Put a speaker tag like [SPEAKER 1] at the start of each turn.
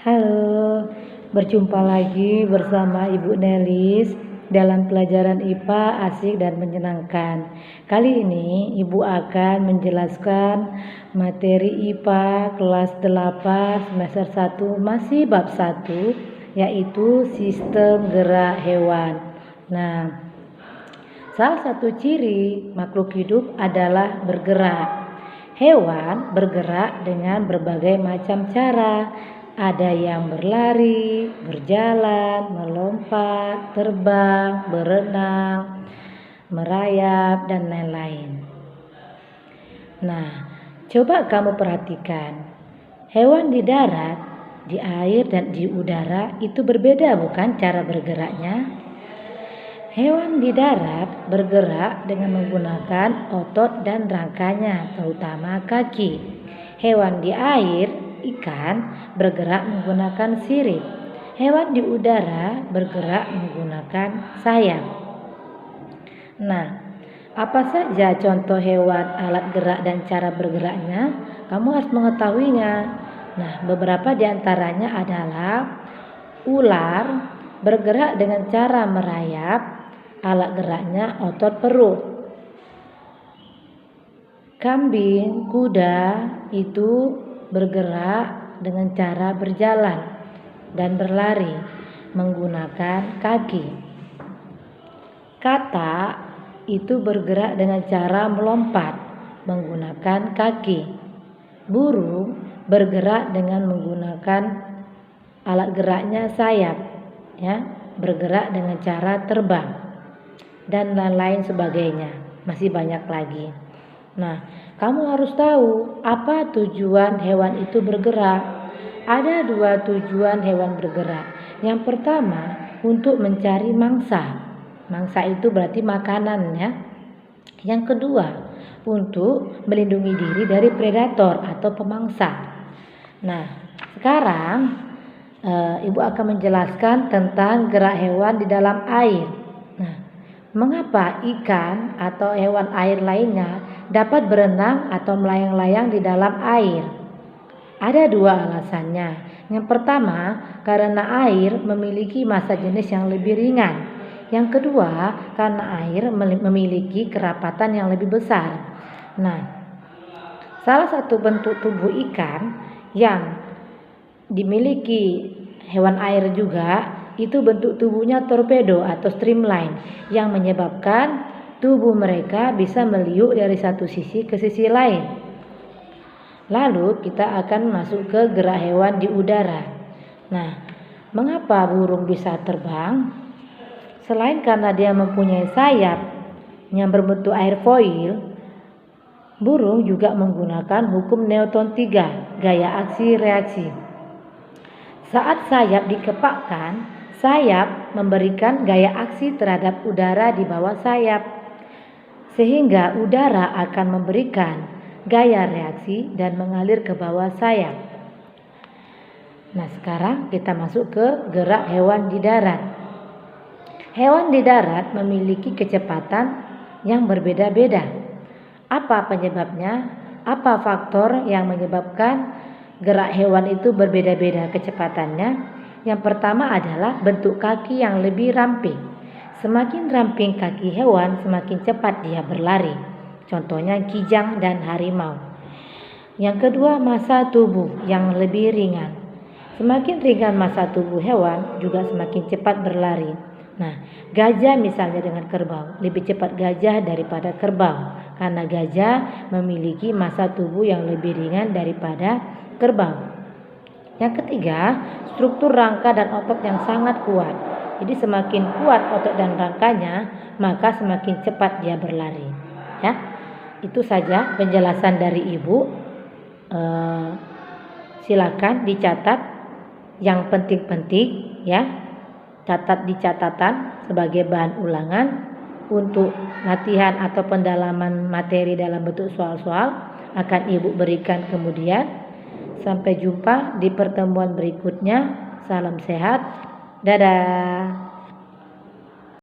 [SPEAKER 1] Halo, berjumpa lagi bersama Ibu Nelis dalam pelajaran IPA asik dan menyenangkan. Kali ini Ibu akan menjelaskan materi IPA kelas 8 semester 1 masih bab 1, yaitu sistem gerak hewan. Nah, salah satu ciri makhluk hidup adalah bergerak. Hewan bergerak dengan berbagai macam cara. Ada yang berlari, berjalan, melompat, terbang, berenang, merayap, dan lain-lain. Nah, coba kamu perhatikan. Hewan di darat, di air, dan di udara itu berbeda, bukan cara bergeraknya? Hewan di darat bergerak dengan menggunakan otot dan rangkanya, terutama kaki. Hewan di air, ikan, bergerak menggunakan sirip. Hewan di udara bergerak menggunakan sayap. Nah, apa saja contoh hewan, alat gerak, dan cara bergeraknya? Kamu harus mengetahuinya. Nah, beberapa di antaranya adalah ular bergerak dengan cara merayap, alat geraknya otot perut. Kambing, kuda itu bergerak dengan cara berjalan dan berlari menggunakan kaki. Katak itu bergerak dengan cara melompat menggunakan kaki. Burung bergerak dengan menggunakan alat geraknya sayap, ya, bergerak dengan cara terbang dan lain-lain sebagainya. Masih banyak lagi. Nah, kamu harus tahu apa tujuan hewan itu bergerak. Ada dua tujuan hewan bergerak. Yang pertama, untuk mencari mangsa. Mangsa itu berarti makanan, ya. Yang kedua, untuk melindungi diri dari predator atau pemangsa. Nah, sekarang Ibu akan menjelaskan tentang gerak hewan di dalam air. Nah, mengapa ikan atau hewan air lainnya dapat berenang atau melayang-layang di dalam air? Ada dua alasannya. Yang pertama, karena air memiliki massa jenis yang lebih ringan. Yang kedua, karena air memiliki kerapatan yang lebih besar. Nah, salah satu bentuk tubuh ikan yang dimiliki hewan air juga, itu bentuk tubuhnya torpedo atau streamline yang menyebabkan tubuh mereka bisa meliuk dari satu sisi ke sisi lain. Lalu kita akan masuk ke gerak hewan di udara. Nah, mengapa burung bisa terbang? Selain karena dia mempunyai sayap yang berbentuk airfoil, burung juga menggunakan hukum Newton 3, gaya aksi reaksi. Saat sayap dikepakkan, sayap memberikan gaya aksi terhadap udara di bawah sayap, sehingga udara akan memberikan gaya reaksi dan mengalir ke bawah sayap. Nah, sekarang kita masuk ke gerak hewan di darat. Hewan di darat memiliki kecepatan yang berbeda-beda. Apa penyebabnya? Apa faktor yang menyebabkan gerak hewan itu berbeda-beda kecepatannya? Yang pertama adalah bentuk kaki yang lebih ramping. Semakin ramping kaki hewan, semakin cepat dia berlari. Contohnya kijang dan harimau. Yang kedua, massa tubuh yang lebih ringan. Semakin ringan massa tubuh hewan, juga semakin cepat berlari. Nah, gajah misalnya dengan kerbau, lebih cepat gajah daripada kerbau karena gajah memiliki massa tubuh yang lebih ringan daripada kerbau. Yang ketiga, struktur rangka dan otot yang sangat kuat. Jadi semakin kuat otot dan rangkanya, maka semakin cepat dia berlari. Ya, itu saja penjelasan dari Ibu. Silakan dicatat yang penting-penting, ya. Catat di catatan sebagai bahan ulangan untuk latihan atau pendalaman materi dalam bentuk soal-soal akan Ibu berikan kemudian. Sampai jumpa di pertemuan berikutnya. Salam sehat. Dadah.